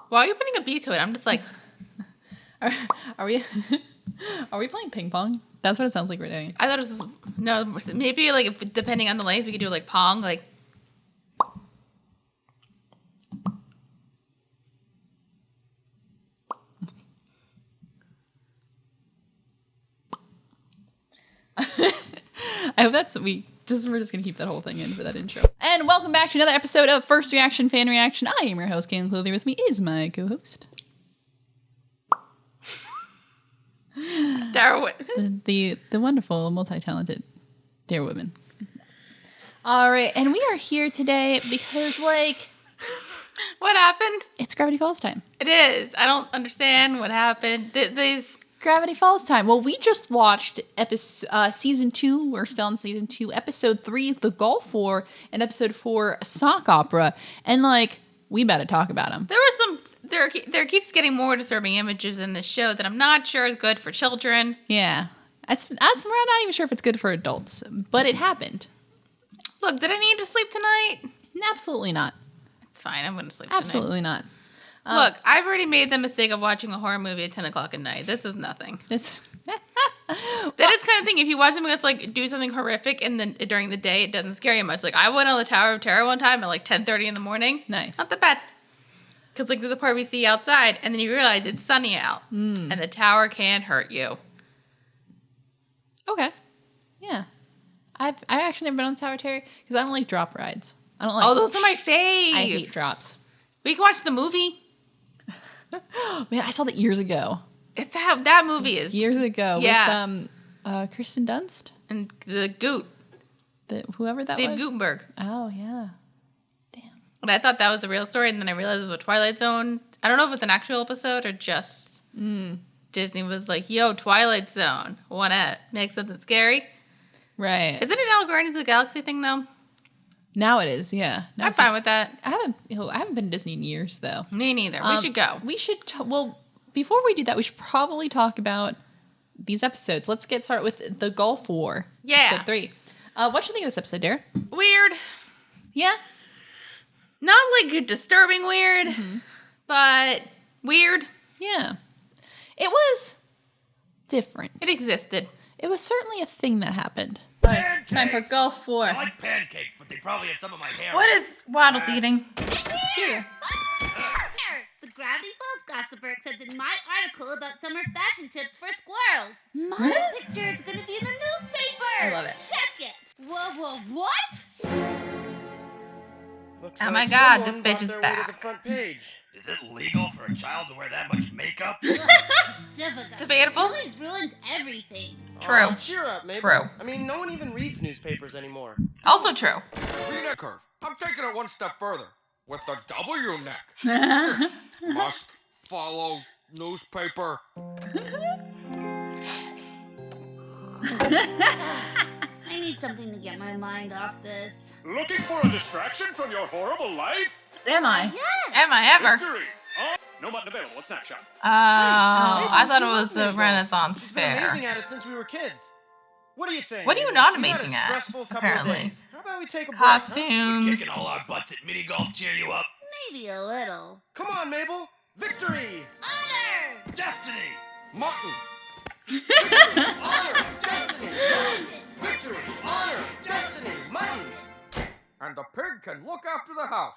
Why are you putting a B to it? I'm just like... Are we playing ping pong? That's what it sounds like we're doing. I thought it was... No, maybe, like, if, depending on the length, we could do, like, pong, like... I hope we're just gonna keep that whole thing in for that intro. And welcome back to another episode of First Reaction Fan Reaction. I am your host, Cailin. Clearly with me is my co-host, Dara. the wonderful, multi-talented Dara woman. All right, and we are here today because, like, What happened? it's Gravity Falls time. It is. I don't understand what happened. These... Gravity Falls time. Well, we just watched season 2. We're still in season 2, episode 3, The Gulf War, and episode 4, Sock Opera. And, like, we better talk about them. There keeps getting more disturbing images in this show that I'm not sure is good for children. Yeah. We're not even sure if it's good for adults, but it happened. Look, did I need to sleep tonight? Absolutely not. It's fine. I'm going to sleep tonight. Absolutely not. Look, I've already made the mistake of watching a horror movie at 10 o'clock at night. This is nothing. That is kind of thing. If you watch something that's like do something horrific and then during the day, it doesn't scare you much. Like I went on the Tower of Terror one time at like 10:30 in the morning. Nice. Not that bad. Because like there's a part we see outside and then you realize it's sunny out. And the tower can hurt you. Okay. Yeah. I actually never been on the Tower of Terror because I don't like drop rides. I don't like. Oh, those are my fave. I hate drops. We can watch the movie. Man, I saw that years ago. It's that movie is. Years ago. Yeah. With Kirsten Dunst. And the Goot. Whoever that Steve was. Gutenberg. Oh, yeah. Damn. And I thought that was a real story, and then I realized it was a Twilight Zone. I don't know if it's an actual episode or just Disney was like, yo, Twilight Zone. Want to make something scary? Right. Isn't it now a Guardians of the Galaxy thing, though? Now it is, yeah. Now I'm fine with that. I haven't been to Disney in years, though. Me neither. We should go. We should, before we do that, we should probably talk about these episodes. Let's get started with The Gulf War. Yeah. Episode 3. What you think of this episode, Dara? Weird. Yeah? Not like disturbing weird, but weird. Yeah. It was different. It existed. It was certainly a thing that happened. Pancakes. Time for Gulf War. I like pancakes, but they probably have some of my hair. What is Waddles eating? Here. The Gravity Falls Gossiper accepted my article about summer fashion tips for squirrels. My picture is going to be in the newspaper. I love it. Check it. Whoa, what? Looks Oh like my God, someone this bitch brought is their way to back. the front page. Is it legal for a child to wear that much makeup? Pacifica. Debatable. Always ruins everything. True. Oh, cheer up, Mabel. True. I mean, no one even reads newspapers anymore. Also true. V-neck curve. I'm taking it one step further. With the W neck. Must follow newspaper. I need something to get my mind off this. Looking for a distraction from your horrible life? Am I? Yes. Am I ever? Victory! No button available. What's that shot? Oh, I thought it you was love the Mabel. Renaissance She's been Fair. amazing at it since we were kids. What are you saying? What are you Mabel? not You've had amazing a at, stressful couple apparently? Of days. How about we take a break? Huh? Costumes. Kicking all our butts at mini golf cheer you up? Maybe a little. Come on, Mabel. Victory. Honor. Destiny! Mutton. Honor. Destiny. Victory. Honor. Destiny. Mutton. And the pig can look after the house.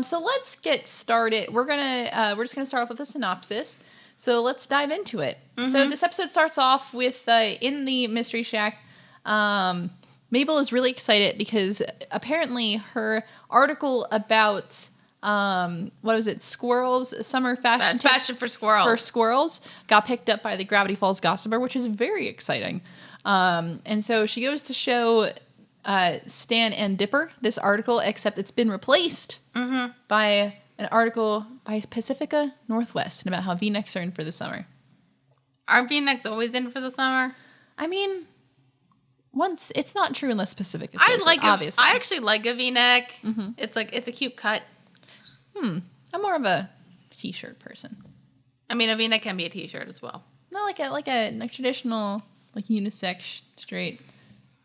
So let's get started. We're just gonna start off with a synopsis. So let's dive into it. So this episode starts off with in the Mystery Shack. Mabel is really excited because apparently her article about what was it? Squirrels, summer fashion tips Fashion for squirrels. for squirrels got picked up by the Gravity Falls Gossiper, which is very exciting. And so she goes to show Stan and Dipper this article, except it's been replaced by an article by Pacifica Northwest about how V-necks are in for the summer. Aren't V-necks always in for the summer? I mean, once it's not true unless Pacifica I says like it, obviously. I actually like a V-neck. It's a cute cut. I'm more of a t-shirt person. I mean, a V-neck can be a t-shirt as well. Not like a traditional unisex straight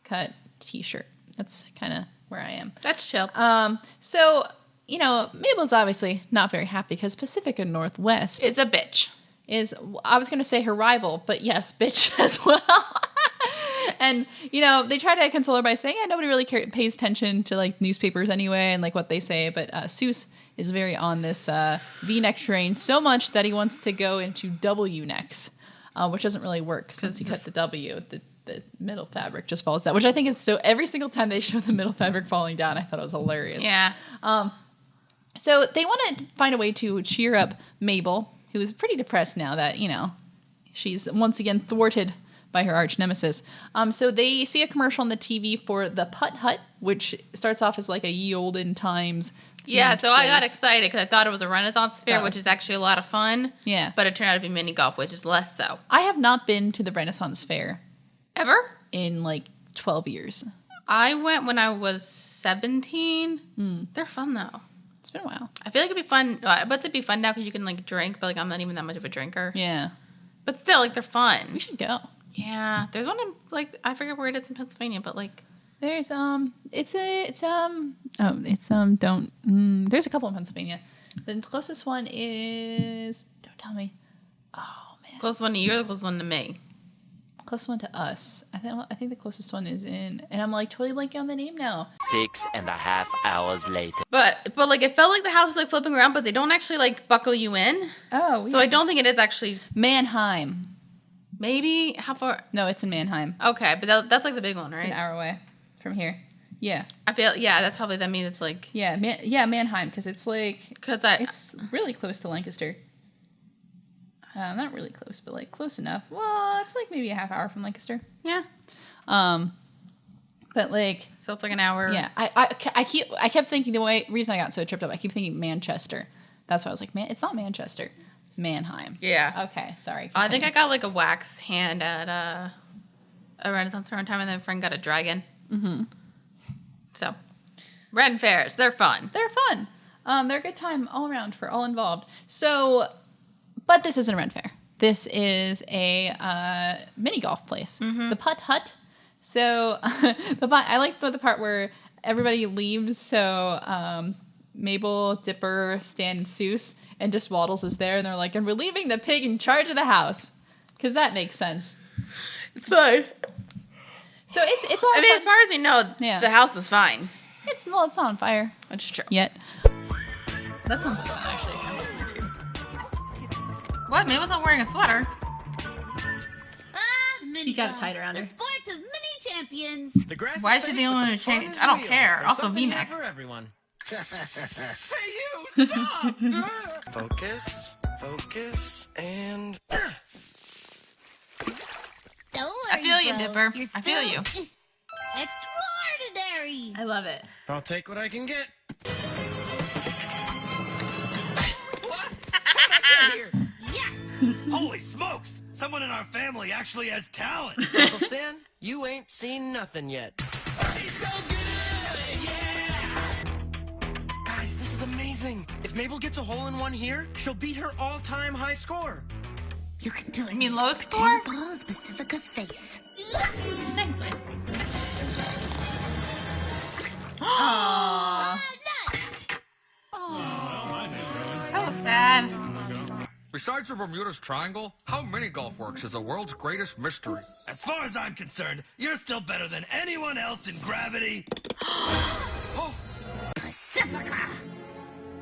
cut t-shirt. That's kind of where I am. That's chill. So Mabel's obviously not very happy because Pacifica Northwest It's a bitch. is, I was going to say her rival, but yes, bitch as well. And, they try to console her by saying, yeah, nobody really pays attention to, like, newspapers anyway and, like, what they say. But Seuss is very on this V-neck train so much that he wants to go into W-necks, which doesn't really work because once you cut the W, the middle fabric just falls down, which I think is so every single time they show the middle fabric falling down, I thought it was hilarious. Yeah. So they want to find a way to cheer up Mabel, who is pretty depressed now that, she's once again thwarted by her arch nemesis. So they see a commercial on the TV for the Putt Hut, which starts off as like a ye olden times. Yeah, so I got excited because I thought it was a Renaissance fair, which is actually a lot of fun. Yeah. But it turned out to be mini golf, which is less so. I have not been to the Renaissance fair. Ever? In like 12 years. I went when I was 17. They're fun, though. It's been a while. I feel like it'd be fun. But it'd be fun now because you can, like, drink, but, like, I'm not even that much of a drinker. Yeah. But still, like, they're fun. We should go. Yeah. There's one in, like, I forget where it is in Pennsylvania, but, like... There's, there's a couple in Pennsylvania. The closest one is, don't tell me. Oh, man. Closest one to you or the closest one to me? Closest one to us. I think the closest one is in, and I'm like totally blanking on the name now. 6.5 hours later. But like, it felt like the house was, like, flipping around, but they don't actually, like, buckle you in. Oh, So I don't think it is actually... Mannheim. Maybe? How far? No, it's in Mannheim. Okay, but that's, like, the big one, right? It's an hour away from here. Yeah. I feel, yeah, that's probably, that means it's, like... Yeah, Mannheim, because it's, like... it's really close to Lancaster. Not really close, but, like, close enough. Well, it's, like, maybe a half hour from Lancaster. Yeah. But, like... So it's, like, an hour. Yeah. I kept thinking reason I got so tripped up, I keep thinking Manchester. That's why I was like, man, it's not Manchester. It's Mannheim. Yeah. Okay, sorry. I think I got, like, a wax hand at a Renaissance fair one time, and then a friend got a dragon. Mm-hmm. So, Ren fairs, they're fun. They're fun. They're a good time all around for all involved. So, but this isn't a Ren fair. This is a mini golf place. Mm-hmm. The Putt Hut. So, I like the part where everybody leaves. So, Mabel, Dipper, Stan, and Seuss, and just Waddles is there, and they're like, and we're leaving the pig in charge of the house. Because that makes sense. It's fine. So it's all. I mean, as far as we know, the house is fine. It's not on fire. That's true. Yet. That sounds like fun, actually. That must be true. What? Mabel's not wearing a sweater. You got it tied around her. The sport of mini champions. The grass Why is is she fake, the only but one the who fun changed? is I don't real. care. There's Also, something V-neck. here for everyone. Hey, you, stop! Focus, and... Don't I worry, feel you, bro. Dipper. You're I feel still you. Extraordinary. I love it. I'll take what I can get. Yeah. Holy smokes! Someone in our family actually has talent. Uncle Stan, you ain't seen nothing yet. She's so good! Yeah! Guys, this is amazing. If Mabel gets a hole-in-one here, she'll beat her all-time high score. You can do it. You mean low Pretend score? the ball is Pacifica's face. Technically. Nice. That was sad. Besides the Bermuda's Triangle, how mini golf works is the world's greatest mystery. As far as I'm concerned, you're still better than anyone else in gravity. Pacifica.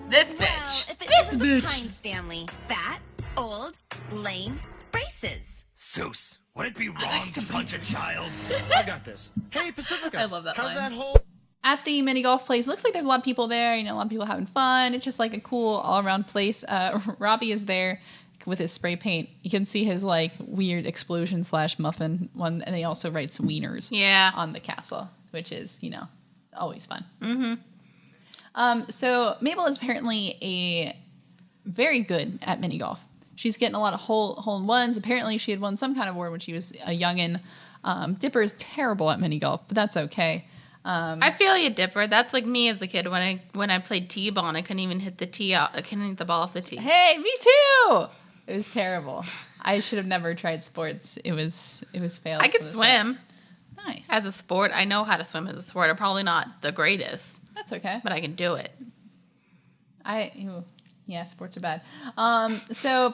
This bitch. If it isn't the Hines family, fat, old, lame, braces. Seuss, would it be wrong to punch a child? I got this. Hey, Pacifica. I love that How's line. that hole? At the mini golf place, looks like there's a lot of people there. A lot of people having fun. It's just like a cool all-around place. Robbie is there with his spray paint. You can see his like weird explosion / muffin one, and he also writes wieners on the castle, which is always fun. Mm-hmm. So Mabel is apparently very good at mini golf. She's getting a lot of hole-in-ones. Apparently, she had won some kind of award when she was a youngin'. Dipper is terrible at mini golf, but that's okay. I feel you, Dipper. That's like me as a kid when I played t-ball and I couldn't even hit the tee out. I couldn't hit the ball off the tee. Hey, me too. It was terrible. I should have never tried sports. It was failed. I could swim. Nice. As a sport, I know how to swim as a sport. I'm probably not the greatest, That's okay. but I can do it. Yeah, sports are bad. So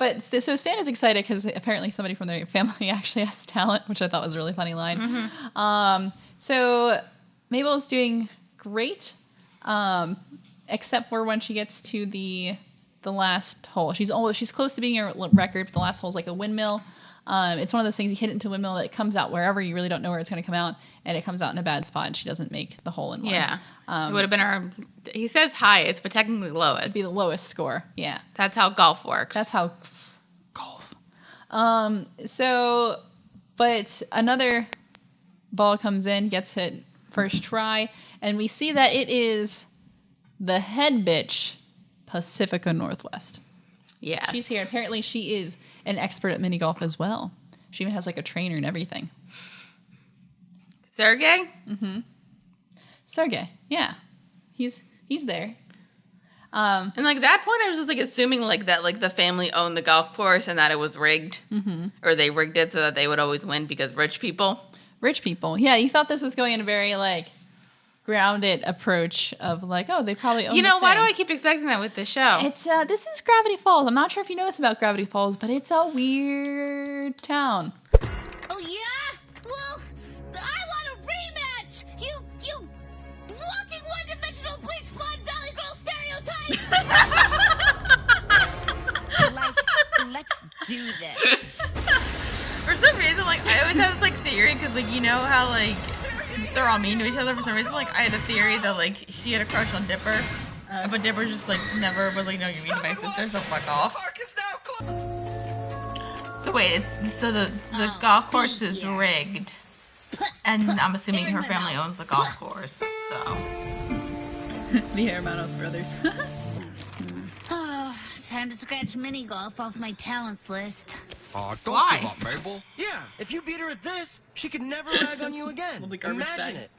Stan is excited because apparently somebody from their family actually has talent, which I thought was a really funny line. Mm-hmm. So Mabel is doing great, except for when she gets to the last hole. She's close to beating her record, but the last hole is like a windmill. It's one of those things, you hit it into a windmill that it comes out wherever, you really don't know where it's going to come out, and it comes out in a bad spot, and she doesn't make the hole in one. Yeah. It would have been he says highest, but technically lowest. It'd be the lowest score. Yeah. That's how golf works. That's how golf. But another ball comes in, gets hit first try, and we see that it is the head bitch, Pacifica Northwest. Yeah. She's here. Apparently she is an expert at mini golf as well. She even has like a trainer and everything. Sergey? Mm-hmm. Sergey. Yeah. He's there. And like that point I was just like assuming like that like the family owned the golf course and that it was rigged. Mm-hmm. Or they rigged it so that they would always win because rich people. Rich people. Yeah, you thought this was going in a very like grounded approach of like, oh, they probably own the thing. Why do I keep expecting that with this show? It's this is Gravity Falls. I'm not sure if you know this about Gravity Falls, but it's a weird town. Oh yeah? Well, I want a rematch. You walking one-dimensional bleach blonde valley girl stereotype. Like, let's do this. For some reason, like I always have this like theory because like you know how like they're all mean to each other. For some reason, like I had a theory that like she had a crush on Dipper, but Dipper just like never was like, no, you're mean to my sister, so fuck off. So wait, the golf course is rigged, and I'm assuming her family owns the golf course. So the Hermanos brothers. Oh, time to scratch mini golf off my talents list. Don't Why? give up, Mabel. Yeah, if you beat her at this, she could never rag on you again. Imagine it.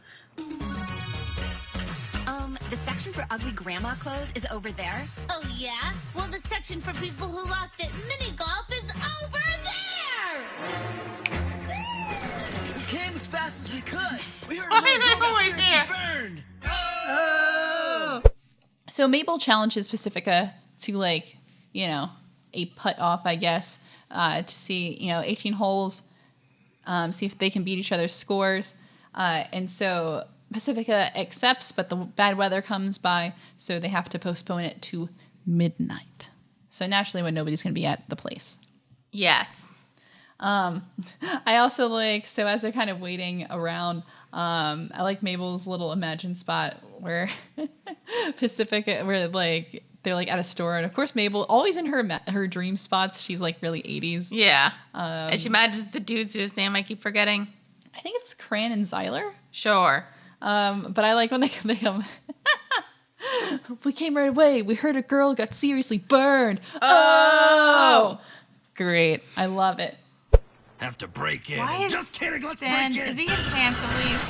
The section for ugly grandma clothes is over there. Oh yeah? Well, the section for people who lost at mini golf is over there! We came as fast as we could. We heard Oh, a little no, girl wait, got there. burned. Oh. So Mabel challenges Pacifica to like, a putt off, I guess, to see, 18 holes, see if they can beat each other's scores. And so Pacifica accepts, but the bad weather comes by, so they have to postpone it to midnight. So naturally when nobody's going to be at the place. yes. I also so as they're kind of waiting around, I like Mabel's little imagine spot where Pacifica, where they're at a store, and of course Mabel always in her dream spots. She's really 80s. Yeah. And she imagines the dudes whose name I keep forgetting. I think it's Cran and Zyler. Sure. But I like when they come. We came right away. We heard a girl got seriously burned. Oh, great! I love it. Have to break in. Why is Just kidding, let's Stan, break is in. he in pants at least?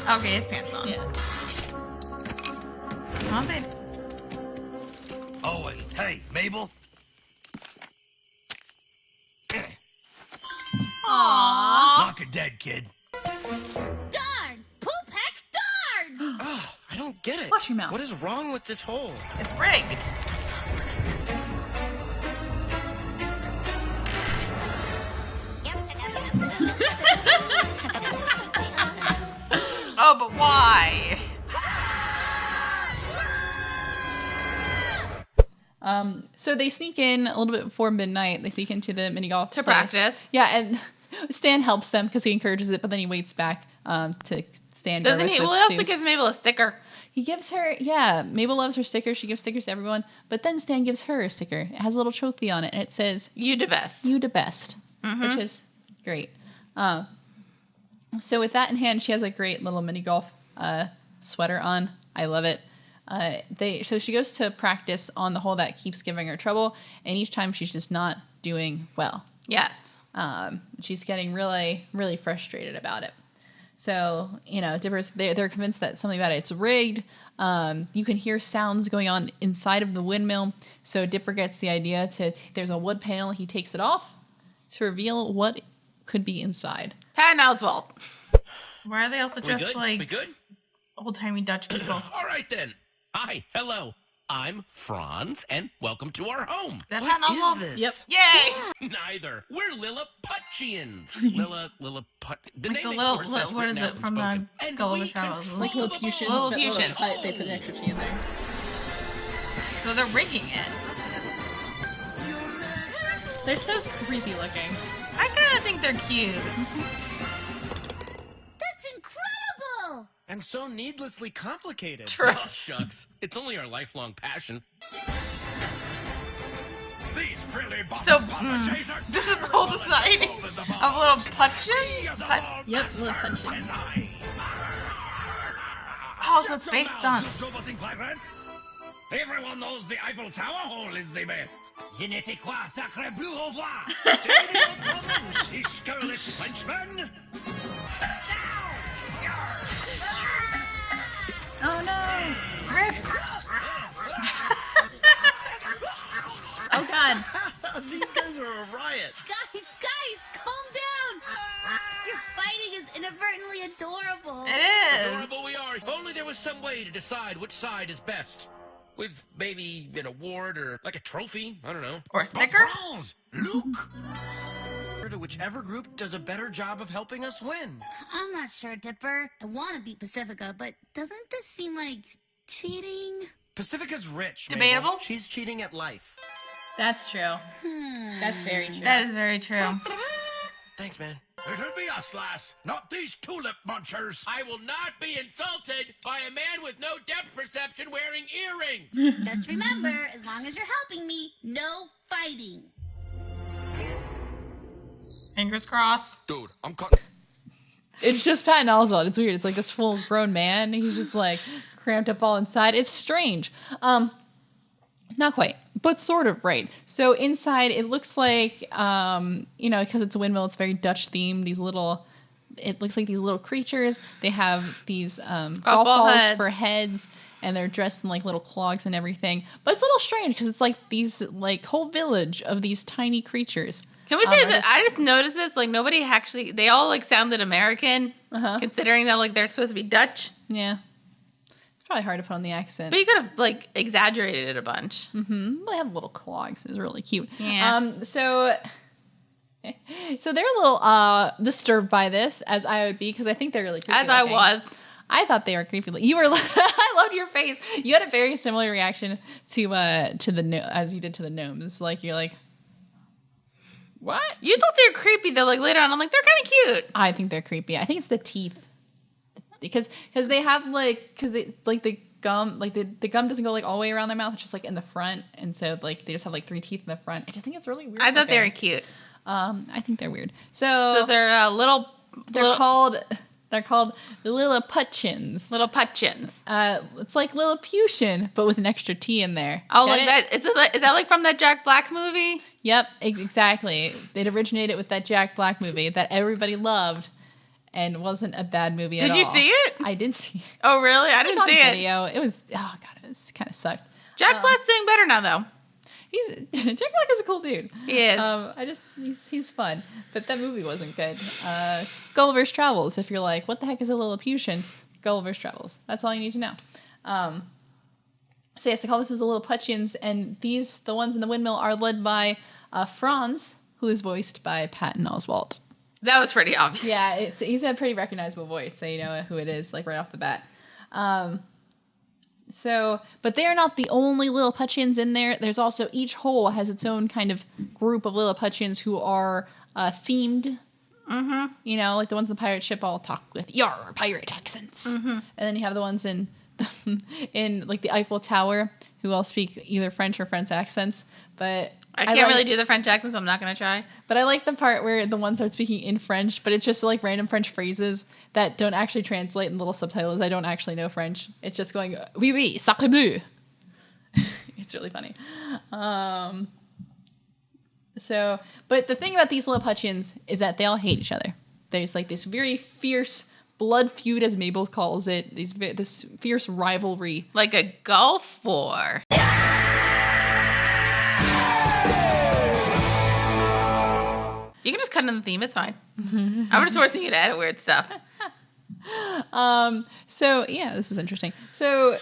Okay, his pants on. Yeah. Come on, babe. Oh, wait. Hey, Mabel. Aww. Knock her dead, kid. Darn! Poop heck darn! I don't get it. Watch your mouth. What is wrong with this hole? It's rigged. Oh, but why? So they sneak in a little bit before midnight. They sneak into the mini golf To place. practice. Yeah, and Stan helps them because he encourages it, but then he waits back to stand guard Doesn't with he? Well, also Zeus. gives Mabel a sticker. He gives her, Mabel loves her sticker. She gives stickers to everyone, but then Stan gives her a sticker. It has a little trophy on it, and it says, You the best. "You the best," which is great. So with that in hand, she has a great little mini golf sweater on. I love it. So she goes to practice on the hole that keeps giving her trouble, and each time she's just not doing well. Yes. She's getting really, really frustrated about it. So, Dipper's, they're convinced that something about it's rigged. You can hear sounds going on inside of the windmill. So Dipper gets the idea there's a wood panel. He takes it off to reveal what could be inside. Patton Oswalt. Why are they also We dressed good? like We good? Old-timey Dutch people. All right, then. Hi, hello. I'm Franz, and welcome to our home. That's What not is normal. this? Yep. Yay! Neither. We're Lilliputians. Lilliput. The Like name the makes little, more sense what is now it than from spoken. the And Gulliver we Travels? control Like the Lilliputians, Lilliputians. but Lilliputians. they put the extra T in there. So they're rigging it. They're so creepy looking. I kind of think they're cute. That's incredible! And so needlessly complicated. True. Oh, shucks. It's only our lifelong passion. These really So, Jays are this is the whole society of little Putchins? Yep, Lilliputians. Oh, so it's based on. Everyone knows the Eiffel Tower hole is the best. Je ne sais quoi, sacre bleu au revoir. Ich girlish Frenchman. Oh no! Rip. Oh god! These guys are a riot. Guys, calm down! Your fighting is inadvertently adorable. It is. Adorable we are. If only there was some way to decide which side is best. With maybe an award or like a trophy. I don't know. Or a sticker? France, look! To whichever group does a better job of helping us win. I'm not sure, Dipper. I want to beat Pacifica, but doesn't this seem like cheating? Pacifica's rich. Debatable? Mabel. She's cheating at life. That's true. That's very true. That is very true. Thanks, man. It'll be us, lass, not these tulip munchers. I will not be insulted by a man with no depth perception wearing earrings. Just remember, as long as you're helping me, no fighting. Fingers crossed. Dude, I'm cutting. It's just Patton Oswalt. It's weird. It's like this full grown man. He's just like cramped up all inside. It's strange. Not quite, but sort of, right. So inside it looks like, because it's a windmill, it's very Dutch themed. It looks like these little creatures. They have these golf balls heads for heads, and they're dressed in like little clogs and everything. But it's a little strange because it's like these like whole village of these tiny creatures. Can we say that I just noticed this? Like nobody actually, they all like sounded American, considering that like they're supposed to be Dutch. Yeah. It's probably hard to put on the accent. But you could have like exaggerated it a bunch. Mm-hmm. They have little clogs. It was really cute. Yeah. So they're a little disturbed by this, as I would be, because I think they're really creepy. As I was. I thought they were creepy. You were. I loved your face. You had a very similar reaction to as you did to the gnomes. Like you're like, what? You thought they were creepy though. Like later on, I'm like, they're kind of cute. I think they're creepy. I think it's the teeth, because they have the gum, like the gum doesn't go like all the way around their mouth. It's just like in the front, and so like they just have like 3 teeth in the front. I just think it's really weird. I thought they were cute. I think they're weird. So they're little. They're called Lilliputians. Little Putchins. It's like Lilliputian, but with an extra T in there. Oh, Get like it? that? Is that like from that Jack Black movie? Yep, exactly. It originated with that Jack Black movie that everybody loved, and wasn't a bad movie at all. Did you see it? I did see it. Oh, really? I didn't see it. Video. It was, oh god, it was kind of sucked. Jack Black's doing better now, though. Jack Black is a cool dude. He is. He's fun, but that movie wasn't good. Gulliver's Travels. If you're like, what the heck is a Lilliputian? Gulliver's Travels. That's all you need to know. So yes, they call this as the Lilliputians, and the ones in the windmill are led by Franz, who is voiced by Patton Oswalt. That was pretty obvious. Yeah, he's a pretty recognizable voice, so you know who it is, like right off the bat. But they are not the only Lilliputians in there. There's also, each hole has its own kind of group of Lilliputians who are themed. Mm-hmm. You know, like the ones in the pirate ship all talk with "yar" pirate accents. Mm-hmm. And then you have the ones in like the Eiffel Tower who all speak either French or French accents. But I can't really do the French accent, so I'm not going to try. But I like the part where the ones start speaking in French, but it's just like random French phrases that don't actually translate in little subtitles. I don't actually know French. It's just going, oui, oui, sacre bleu. It's really funny. But the thing about these Lilliputians is that they all hate each other. There's like this very fierce blood feud, as Mabel calls it, this fierce rivalry. Like a Gulf War. You can just cut in the theme, it's fine. I'm just forcing you to edit weird stuff. So yeah, this is interesting. So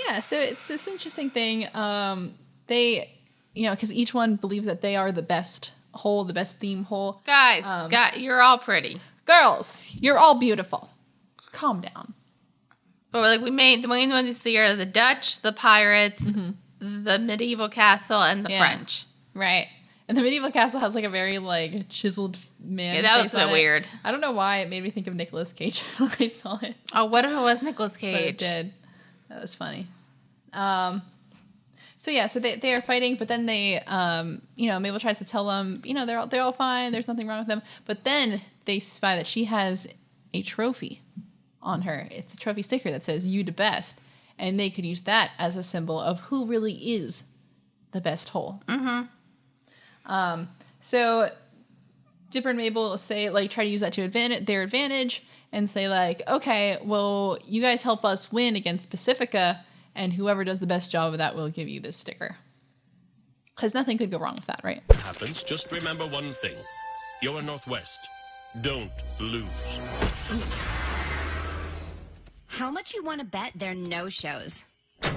yeah, so it's this interesting thing. They, because each one believes that they are the best whole, the best theme whole. Guys, you're all pretty. Girls, you're all beautiful. Calm down. But we made the main ones you see are the Dutch, the pirates, the medieval castle, and the French. Right. And the medieval castle has like a very chiseled man. Yeah, that looks a bit weird. I don't know why it made me think of Nicolas Cage when I saw it. Oh, what if it was Nicolas Cage? But it did. That was funny. So yeah, so they are fighting, but then they, Mabel tries to tell them, they're all fine. There's nothing wrong with them. But then they spy that she has a trophy on her. It's a trophy sticker that says "You the best," and they could use that as a symbol of who really is the best whole. So Dipper and Mabel say try to use that to their advantage and say okay, well, you guys help us win against Pacifica, and whoever does the best job of that will give you this sticker. Because nothing could go wrong with that, right? Happens. Just remember one thing. You're Northwest. Don't lose. How much you want to bet they're no-shows? Suck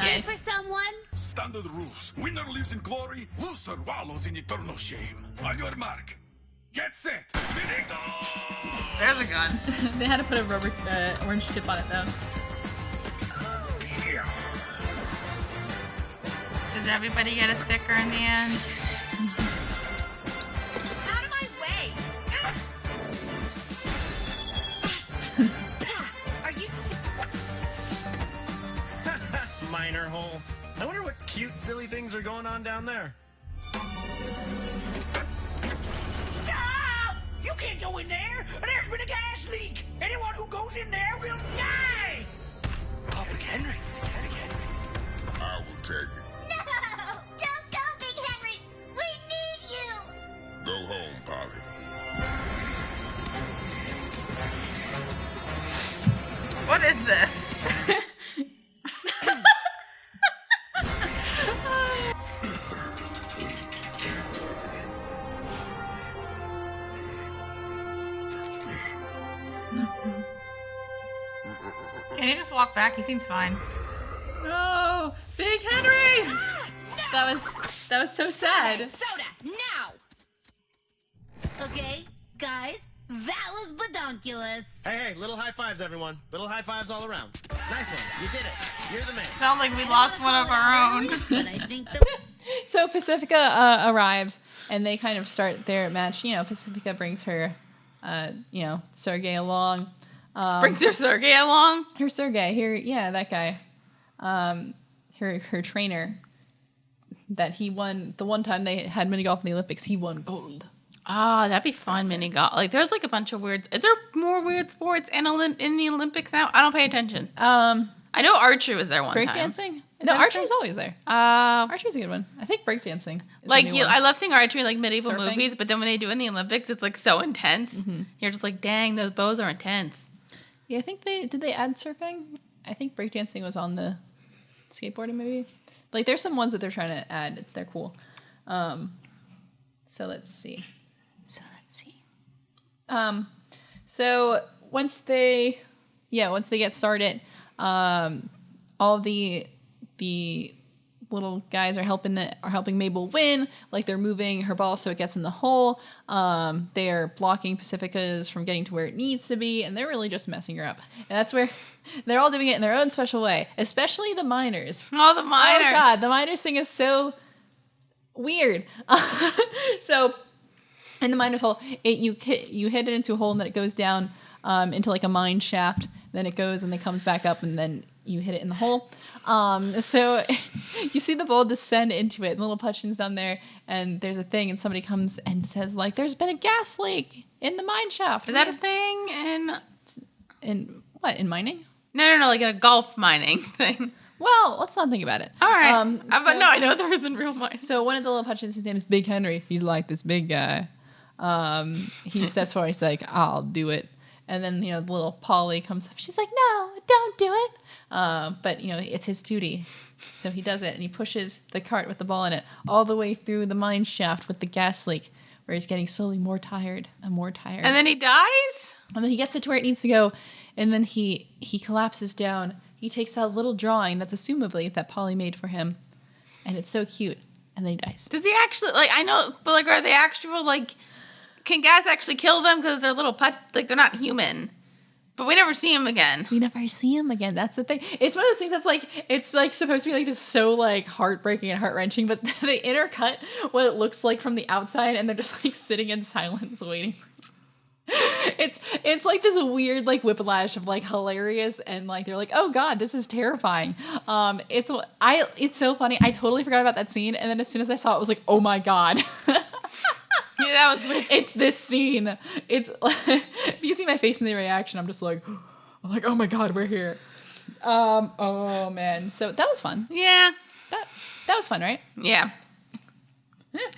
it. For someone? Standard rules. Winner lives in glory, loser wallows in eternal shame. On your mark. Get set. Benito! There's a gun. They had to put a rubber orange tip on it, though. Does everybody get a sticker in the end? Out of my way! Are you... Minor hole. I wonder what cute, silly things are going on down there. Stop! You can't go in there! There's been a gas leak! Anyone who goes in there will die! Oh, Big Henry. Big Henry. I will take it. No! Don't go, Big Henry! We need you! Go home, Polly. What is this? Can he just walk back? He seems fine. No, Big Henry! That was so sad. Soda, now! Okay, guys, that was badonkulous. Hey, little high fives, everyone. Little high fives all around. Nice one. You did it. You're the man. Sounds like we lost one of our own. But I think the... So Pacifica arrives, and they kind of start their match. Pacifica brings her, Sergei along. Brings her Sergei along? Her Sergei, that guy. Her trainer. That he won, the one time they had mini golf in the Olympics, he won gold. Oh, that'd be fun, mini golf. There's a bunch of weird... Is there more weird sports in the Olympics now? I don't pay attention. I know archery was there one time. Breakdancing? No, archery's always there. Archery's a good one. I think breakdancing is a new one. I love seeing archery in medieval Surfing. movies, but then when they do it in the Olympics, it's so intense. Mm-hmm. You're just dang, those bows are intense. Yeah, I think did they add surfing? I think breakdancing was on the skateboarding maybe. There's some ones that they're trying to add. They're cool. So let's see. So once they get started, all the little guys are helping Mabel win. They're moving her ball so it gets in the hole. They're blocking Pacifica's from getting to where it needs to be, and they're really just messing her up. And that's where they're all doing it in their own special way, especially the miners. Oh, the miners! Oh God, the miners thing is so weird. So in the miner's hole, you hit it into a hole, and then it goes down into a mine shaft. Then it goes and it comes back up, and then you hit it in the hole. So you see the ball descend into it, and little Putchin's down there, and there's a thing, and somebody comes and says, there's been a gas leak in the mine shaft. Is that a thing in what, in mining? No, in a golf mining thing. Well, let's not think about it. All right. But no, I know there is in real mine. So one of the little Putchins, his name is Big Henry. He's this big guy. He steps forward, he's I'll do it. And then, the little Polly comes up. She's no, don't do it. But, it's his duty. So he does it, and he pushes the cart with the ball in it all the way through the mine shaft with the gas leak, where he's getting slowly more tired and more tired. And then he dies? And then he gets it to where it needs to go, and then he collapses down. He takes out a little drawing that's assumably that Polly made for him, and it's so cute. And then he dies. Does he actually, like, I know, but, like, are they actual, like, can gas actually kill them because they're little pet, like, they're not human? But we never see him again. We never see him again. That's the thing. It's one of those things that's like, it's like supposed to be like just so like heartbreaking and heart-wrenching, but they intercut what it looks like from the outside, and they're just like sitting in silence waiting. It's like this weird like whiplash of like hilarious and like they're like, oh god, this is terrifying. It's so funny. I totally forgot about that scene, and then as soon as I saw it, I was like, oh my god. Yeah, that was weird. It's this scene. It's if you see my face in the reaction, I'm like, oh my god, we're here. Oh man. So that was fun. Yeah. That was fun, right? Yeah.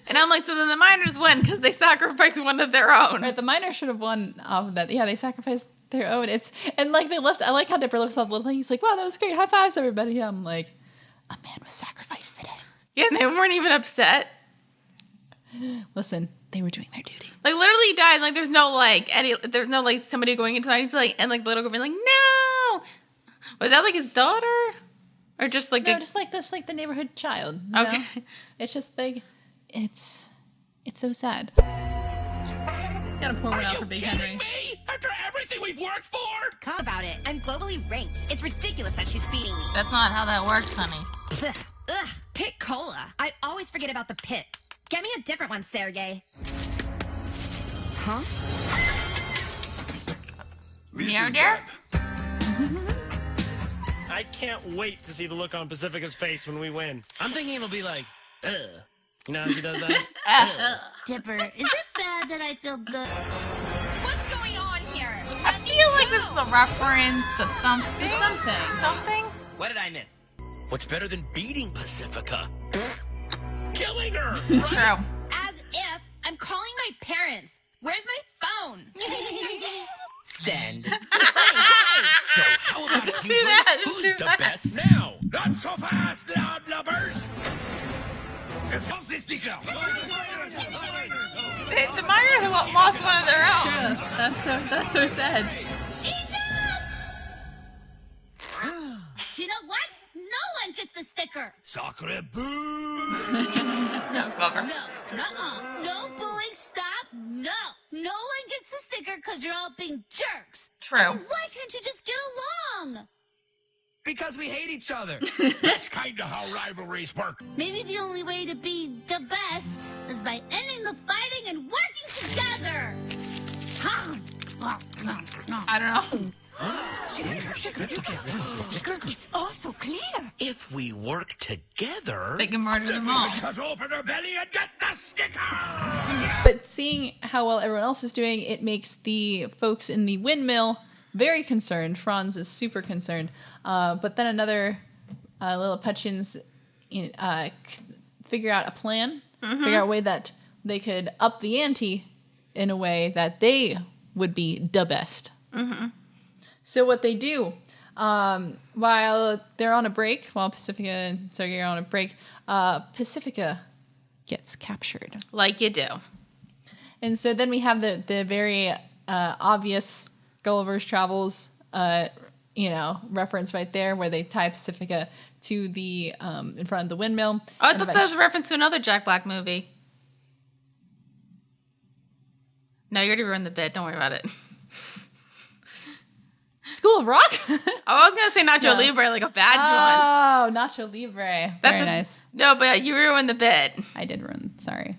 And I'm like, so then the miners win because they sacrificed one of their own. Right, the miners should have won off of that. Yeah, they sacrificed their own. And like they left. I like how Dipper lifts up the little thing. He's like, wow, that was great. High fives, everybody. I'm like, a man was sacrificed today. Yeah, and they weren't even upset. Listen, they were doing their duty. Like literally he died. Like there's no like somebody going into the like and like the little girl being like, no. Was that like his daughter? Or just like just like the neighborhood child. You know? It's just like it's so sad. Gotta pour one out for Big Henry. Me? After everything we've worked for? Talk about it. I'm globally ranked. It's ridiculous that she's beating me. That's not how that works, honey. Ugh, pit cola. I always forget about the pit. Get me a different one, Sergey. Huh? Yeah, dear? I can't wait to see the look on Pacifica's face when we win. I'm thinking it'll be like, ugh. You know how she does that? Dipper, is it bad that I feel good? What's going on here? I feel like this is a reference to something. Something. What did I miss? What's better than beating Pacifica? Killing her! True. As if I'm calling my parents. Where's my phone? Stand. So how about Just if do you that, drink just who's do the that. best now? Not so fast, loud lubbers! The miners lost one of their own. True. That's so sad. You know what? No one gets the sticker. Sacre boo! That was clever. No, nuh-uh. No booing, stop. No. No one gets the sticker because you're all being jerks. True. Why can't you just get along? Because we hate each other. That's kind of how rivalries work. Maybe the only way to be the best is by ending the fighting and working together. I don't know. It's all so clear. If we work together... They can murder them all. Cut open her belly and get the sticker! But seeing how well everyone else is doing, it makes the folks in the windmill very concerned. Franz is super concerned. But then another little Putchins figure out a plan, figure out a way that they could up the ante in a way that they would be the best. Mm-hmm. So what they do, while they're on a break, while Pacifica and Sergey are on a break, Pacifica gets captured. Like you do. And so then we have the very obvious Gulliver's Travels, reference right there where they tie Pacifica to the in front of the windmill. Oh, I thought that was a reference to another Jack Black movie. No, you already ruined the bit. Don't worry about it. School of Rock? I was going to say Nacho Libre, like a bad one. Oh, Nacho Libre. That's very nice. No, but you ruined the bit. I did ruin. Sorry.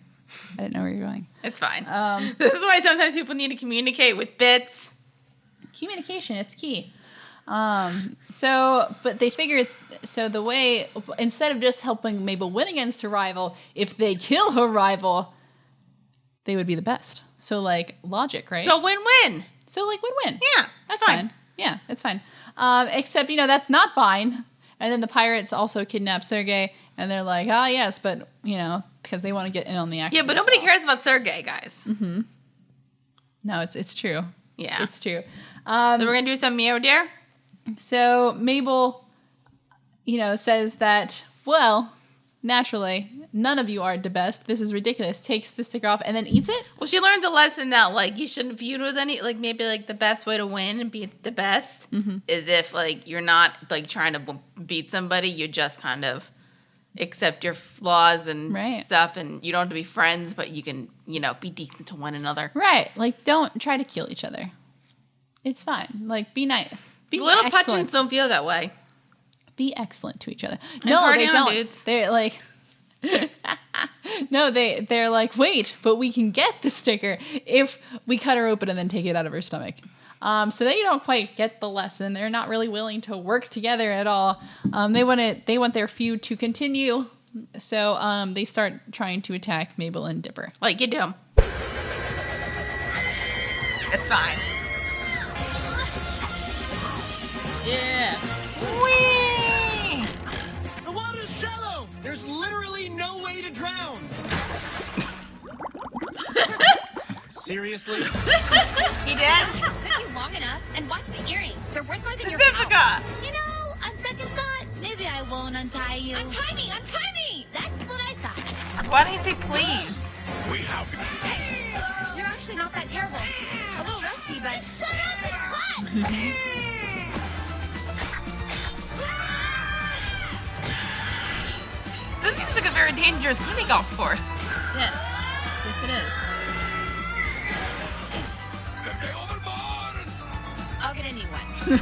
I didn't know where you were going. It's fine. This is why sometimes people need to communicate with bits. Communication, it's key. But they figured, so the way, instead of just helping Mabel win against her rival, if they kill her rival, they would be the best. So, like, logic, right? So win-win. So, like, win-win. Yeah, that's fine. Yeah, it's fine. Except, that's not fine. And then the pirates also kidnap Sergey, and they're like, oh, yes, but, because they want to get in on the action. Yeah, but nobody cares about Sergey, guys. Mm-hmm. No, it's true. Yeah. It's true. So we're going to do some Meow Dare? So Mabel, says that, well, naturally, none of you are the best. This is ridiculous. Takes the sticker off and then eats it. Well, she learned the lesson that, like, you shouldn't feud with any, like, maybe, like, the best way to win and be the best is if, like, you're not, like, trying to beat somebody. You just kind of accept your flaws and stuff, and you don't have to be friends, but you can, you know, be decent to one another. Right. Like, don't try to kill each other. It's fine. Like, be nice. Be Little excellent. Putchins don't feel that way. Be excellent to each other. And No, they on, don't. dudes. They're like... No, they're like, wait, but we can get the sticker if we cut her open and then take it out of her stomach. So they don't quite get the lesson. They're not really willing to work together at all. They want their feud to continue. So they start trying to attack Mabel and Dipper. Like you do. It's fine. Yeah. Whee! The water's shallow. There's literally no way to drown. Seriously? He did? Sit you long enough and watch the earrings. They're worth more than your Pacifica! house. You know, on second thought, maybe I won't untie you. Untie me! Untie me! That's what I thought. Why don't you say please? We have You're actually not that terrible. A little rusty, but... Shut up and clap! This seems like a very dangerous mini golf course. Yes. Yes, it is. I'll get a new one.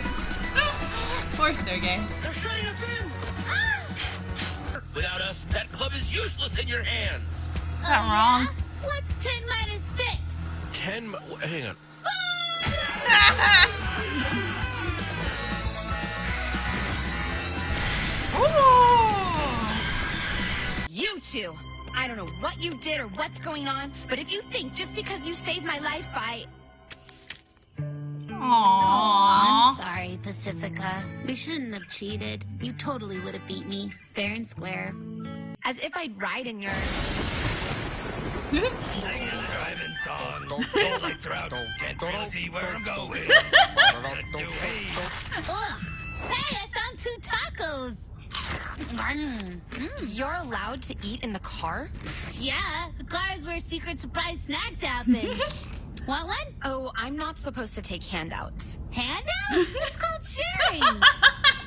Poor Sergey. They're shutting us in. Without us, that club is useless in your hands. Is that wrong? What's 10 minus 6? 10. Hang on. You two! I don't know what you did or what's going on, but if you think just because you saved my life by... I'm sorry, Pacifica. We shouldn't have cheated. You totally would have beat me, fair and square. As if I'd ride in your... Singing the driving song. The lights are out. Can't really see where I'm going. Ugh! Hey, I found 2 tacos! You're allowed to eat in the car? Yeah, the car is where secret surprise snacks happen. Want one? Oh, I'm not supposed to take handouts. Handouts? It's called sharing.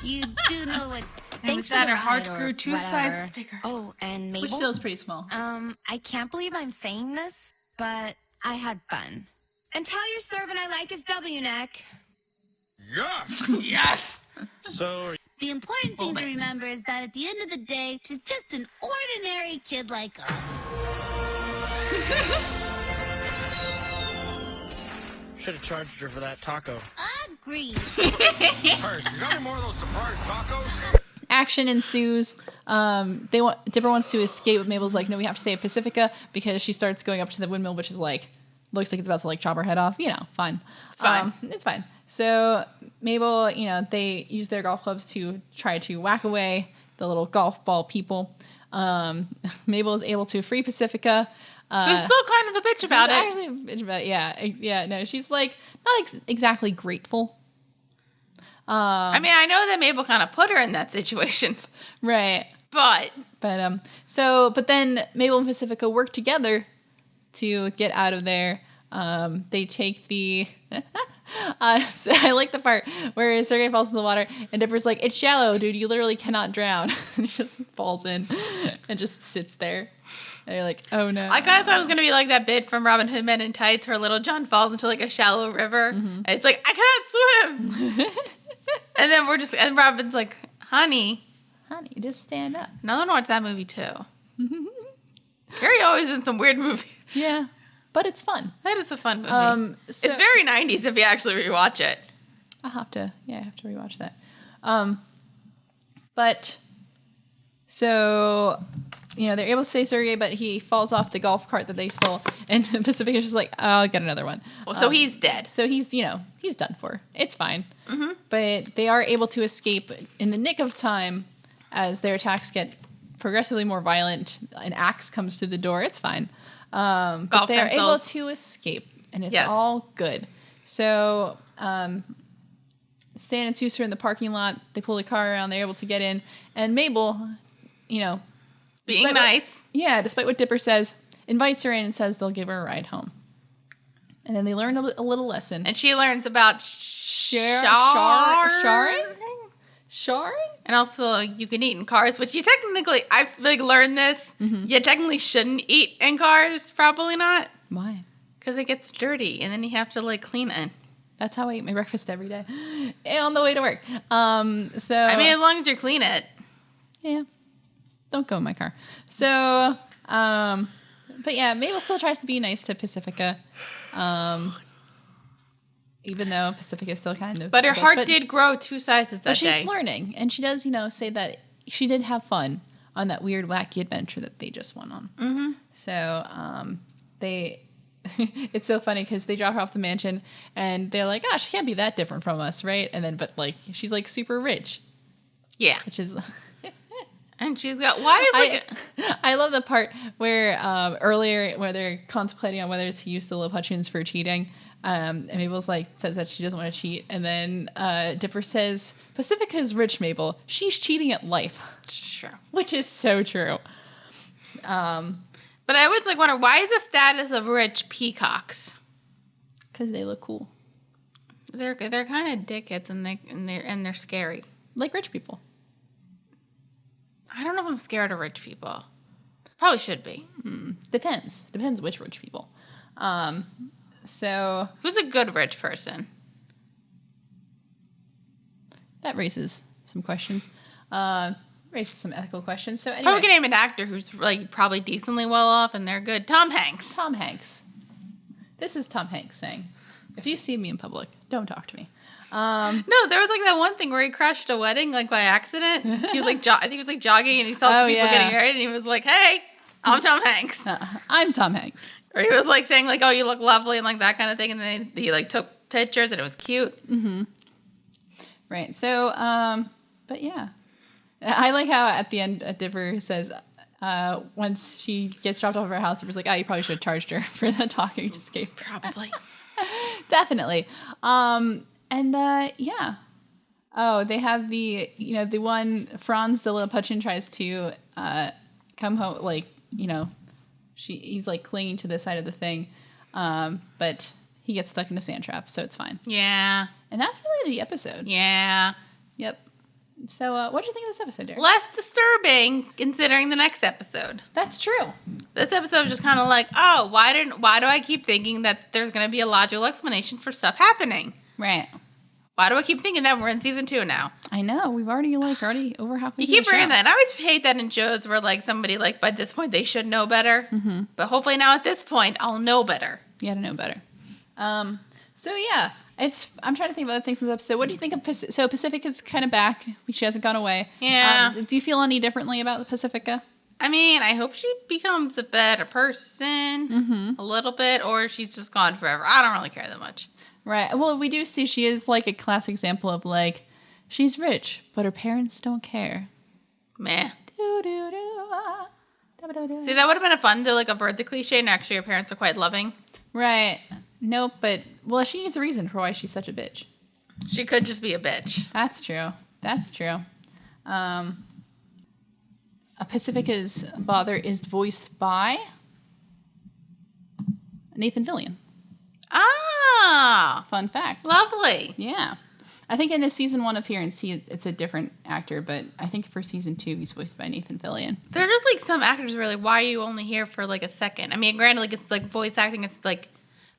You do know what... Thanks for that the her heart ride or grew 2 whatever. sizes bigger. Oh, and Mabel? Which still is pretty small. I can't believe I'm saying this, but I had fun. And tell your servant I like his W neck. Yes! Yes! So, The important thing to remember is that at the end of the day, she's just an ordinary kid like us. should have charged her for that taco. Agreed. Hey, you got any more of those surprise tacos? Action ensues. Dipper wants to escape, but Mabel's like, no, we have to stay at Pacifica because she starts going up to the windmill, which is like, looks like it's about to like chop her head off. You know, fine. It's fine. It's fine. So Mabel, you know, they use their golf clubs to try to whack away the little golf ball people. Mabel is able to free Pacifica. Who's still kind of a bitch about it. Actually a bitch about it. Yeah. No, she's like not exactly grateful. I mean, I know that Mabel kind of put her in that situation, right? But then Mabel and Pacifica work together to get out of there. They take the. So I like the part where Sergey falls in the water and Dipper's like, "It's shallow, dude. You literally cannot drown." And he just falls in and just sits there. And you're like, "Oh no!" I kind of thought it was gonna be like that bit from Robin Hood Men in Tights, where Little John falls into like a shallow river, and it's like, "I cannot swim." And then and Robin's like, honey, just stand up. No one watched that movie too. Carrie always in some weird movie. Yeah, but it's fun. That is a fun movie. It's very 90s if you actually rewatch it. I have to rewatch that. But so, you know, they're able to save Sergey, but he falls off the golf cart that they stole, and Pacific is just like, I'll get another one. Well, so he's dead. So he's done for. It's fine. Mm-hmm. But they are able to escape in the nick of time as their attacks get progressively more violent. An axe comes to the door. It's fine. But they are able to escape, and it's all good. So Stan and Seuss are in the parking lot. They pull the car around. They're able to get in. And Mabel, you know, Being nice. Despite what Dipper says, invites her in and says they'll give her a ride home. And then they learn a little lesson. And she learns about sharing? And also, you can eat in cars, which you technically, I learned this. Mm-hmm. You technically shouldn't eat in cars. Probably not. Why? Because it gets dirty, and then you have to clean it. That's how I eat my breakfast every day, and on the way to work. So I mean, as long as you clean it. Yeah. Don't go in my car. So, but yeah, Mabel still tries to be nice to Pacifica, even though Pacifica still kind of. But her heart did grow 2 sizes that day. But she's learning, and she does, say that she did have fun on that weird, wacky adventure that they just went on. Mm-hmm. So, it's so funny because they drop her off the mansion and they're like, she can't be that different from us, right? And then, but she's super rich. Yeah. Which is. And she's got, I love the part where earlier where they're contemplating on whether to use the Lilliputians for cheating. And Mabel's says that she doesn't want to cheat. And then Dipper says, Pacifica's rich, Mabel. She's cheating at life. Sure. Which is so true. But I always wonder, why is the status of rich peacocks? Because they look cool. They're kind of dickheads and they're scary. Like rich people. I don't know if I'm scared of rich people. Probably should be. Depends. Depends which rich people. So who's a good rich person? That raises some questions. Raises some ethical questions. So anyway, probably can name an actor who's probably decently well off and they're good. Tom Hanks. Tom Hanks. This is Tom Hanks saying, "If you see me in public, don't talk to me." No, there was that one thing where he crashed a wedding by accident. He was I think he was jogging and he saw people getting married and he was like, "Hey, I'm Tom Hanks." I'm Tom Hanks. Or he was saying "Oh, you look lovely" and that kind of thing, and then he took pictures and it was cute. Mm-hmm. Right. So, but yeah, I like how at the end Dipper says once she gets dropped off her house, Dipper's like, you probably should have charged her for the talking to escape. Probably. Definitely. And yeah. Oh, they have the one Franz the Lilliputian tries to come home, he's clinging to the side of the thing, but he gets stuck in a sand trap, so it's fine. Yeah. And that's really the episode. Yeah. Yep. So what did you think of this episode, Derek? Less disturbing considering the next episode. That's true. This episode was just kind of why do I keep thinking that there's going to be a logical explanation for stuff happening? Right. Why do I keep thinking that? We're in season 2 now. I know. We've already over halfway. You keep bringing that. And I always hate that in shows where somebody by this point they should know better. Mm-hmm. But hopefully now at this point I'll know better. You gotta know better. So yeah, I'm trying to think of other things in this episode. What do you think of Pacifica? So Pacifica's kind of back. She hasn't gone away. Yeah. Do you feel any differently about the Pacifica? I mean, I hope she becomes a better person a little bit, or she's just gone forever. I don't really care that much. Right. Well, we do see she is a classic example of she's rich, but her parents don't care. Meh. See, that would have been fun to avert the cliche, and actually her parents are quite loving. Right. Nope, but she needs a reason for why she's such a bitch. She could just be a bitch. That's true. Pacifica's father is voiced by Nathan Fillion. Ah! Fun fact. Lovely. Yeah. I think in his season 1 appearance, it's a different actor, but I think for season 2, he's voiced by Nathan Fillion. They're just some actors where why are you only here for a second? I mean, granted, it's voice acting, it's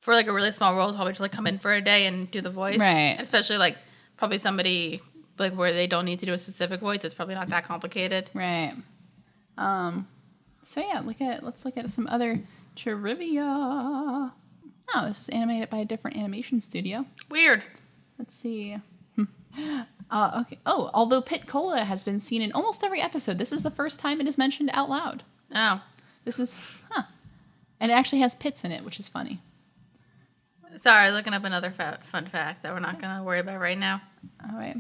for a really small role, probably just come in for a day and do the voice. Right. Especially probably somebody where they don't need to do a specific voice. It's probably not that complicated. Right. So yeah, let's look at some other trivia. Oh, this is animated by a different animation studio. Weird. Let's see. Okay. Oh, although Pit Cola has been seen in almost every episode, this is the first time it is mentioned out loud. Oh. This is, and it actually has pits in it, which is funny. Sorry, looking up another fun fact that we're not going to worry about right now. All right.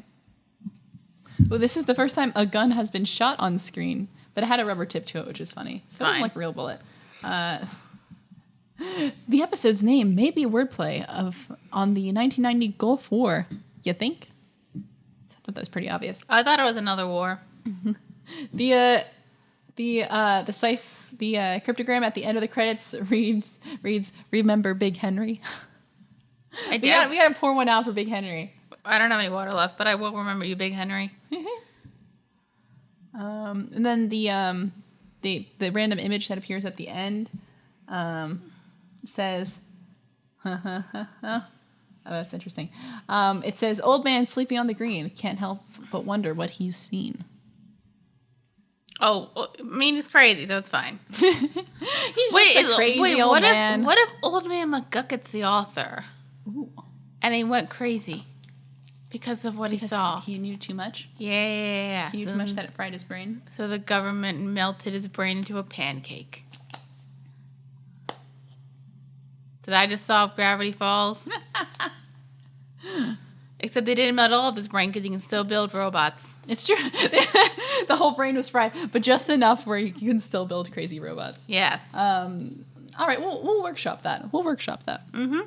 Well, this is the first time a gun has been shot on screen, but it had a rubber tip to it, which is funny. So it wasn't like a real bullet. The episode's name may be a wordplay on the 1990 Gulf War. You think? I thought that was pretty obvious. I thought it was another war. The The cryptogram at the end of the credits reads "Remember Big Henry." I do. We gotta pour one out for Big Henry. I don't have any water left, but I will remember you, Big Henry. And then the random image that appears at the end says, oh, that's interesting. It says, "Old man sleeping on the green. Can't help but wonder what he's seen." Oh, I mean, it's crazy, so it's fine. He's just a crazy old man. What if Old Man McGucket's the author? Ooh. And he went crazy because of what he saw. He knew too much? Yeah. He knew too much that it fried his brain? So the government melted his brain into a pancake. Did I just solve Gravity Falls? Except they didn't melt all of his brain because he can still build robots. It's true. The whole brain was fried, but just enough where you can still build crazy robots. Yes. All right, we'll workshop that. Mm-hmm.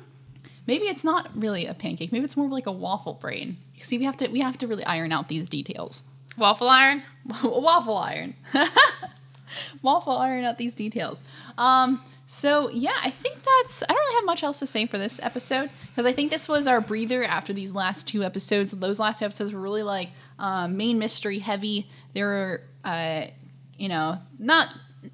Maybe it's not really a pancake. Maybe it's more like a waffle brain. See, we have to really iron out these details. Waffle iron? Waffle iron. Waffle iron out these details. So yeah, I think I don't really have much else to say for this episode because I think this was our breather after these last two episodes. Those last two episodes were really like main mystery heavy. They were, not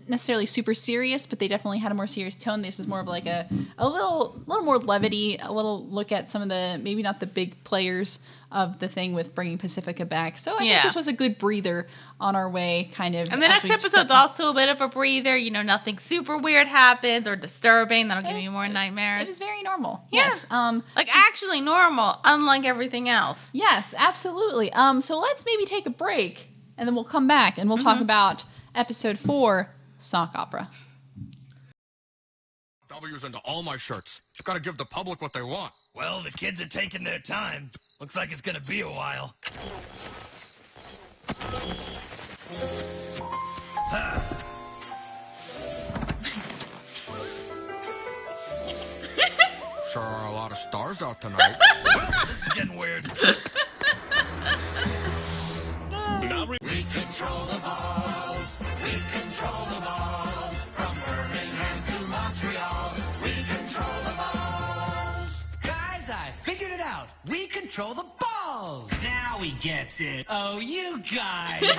necessarily super serious, but they definitely had a more serious tone. This is more of like a little more levity, a little look at some of the, maybe not the big players of the thing with bringing Pacifica back. So I think this was a good breather on our way, kind of. And the next episode's also a bit of a breather. Nothing super weird happens or disturbing that'll give you more nightmares. It is very normal. Yeah. Yes. Actually normal, unlike everything else. Yes, absolutely. So let's maybe take a break, and then we'll come back and we'll talk about episode 4, Sock Opera. W's into all my shirts. Gotta give the public what they want. Well, the kids are taking their time. Looks like it's gonna be a while. Sure are a lot of stars out tonight. Well, this is getting weird. We control the balls. We control the balls. From Birmingham to Montreal. We control the balls. Guys, I figured it out. We control the balls. Now he gets it. Oh, you guys. Our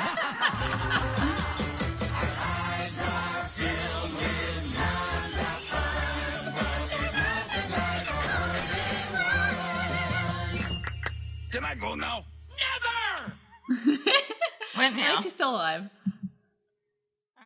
lives are filled with non-stop fun. But there's nothing like hurting one. Can I go now? Never! Windmill. At least he's still alive.